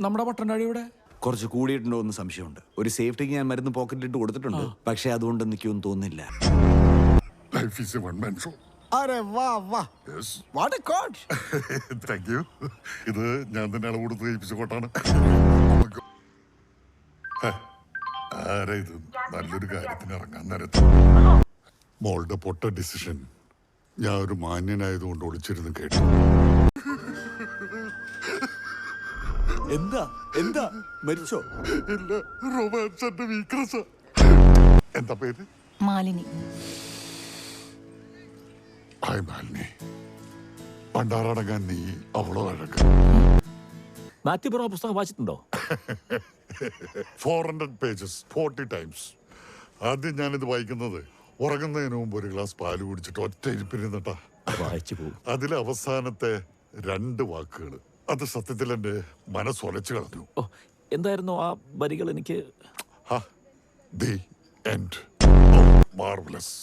നമ്മുടെ പട്ടണാടി ഇവിടെ കുറച്ച് കൂടിയിട്ടുണ്ടോ എന്ന് സംശയമുണ്ട്. ഒരു സേഫ്റ്റിക്ക് ഞാൻ മരുന്ന് പോക്കറ്റിലിട്ട് കൊടുത്തിട്ടുണ്ട്. പക്ഷെ അതുകൊണ്ട് എനിക്കൊന്നും തോന്നുന്നില്ല. Life is a one-man show. അരെ വാ വാ. Yes. What a coat. Thank you. ഇത് ഞാൻ തന്നെ അളവ് കൊടുത്ത് ഏൽപ്പിച്ച കോട്ടാണ്. ആരാ ഇത്? നല്ലൊരു കാര്യത്തിന് ഇറങ്ങാൻ നേരത്ത് മോളുടെ പൊട്ട ഡിസിഷൻ ഞാൻ ഒരു മാന്യനായതുകൊണ്ട് ഒളിച്ചിരുന്ന് കേട്ടു. എന്താ എന്താ മരിച്ചോ? ഇല്ല, റൊമാൻസ് എന്റെ വീക്ക്നെസ്. എന്താ പേര്? മാലിനി. ഹായ് മാലിനി. പണ്ടാറടങ്ങാൻ നീ അവളോ അഴക. മാത്യു ബ്രോ പുസ്തകം വായിച്ചിട്ടുണ്ടോ? 400 pages 40 times. ആദ്യം ഞാനിത് വായിക്കുന്നത് ഉറങ്ങുന്നതിന് മുമ്പ് ഒരു ഗ്ലാസ് പാല് കുടിച്ചിട്ട് ഒറ്റ ഇരിപ്പിരുന്നിട്ടാ. വായിച്ചു പോകും. അതിലെ അവസാനത്തെ 2 വാക്കുകൾ അത് സത്യത്തിൽ എന്റെ മനസ്സൊലച്ചു കളഞ്ഞു. ഓ, എന്തായിരുന്നു ആ വരികൾ? എനിക്ക് ദി എൻഡ്. മാർവലസ്.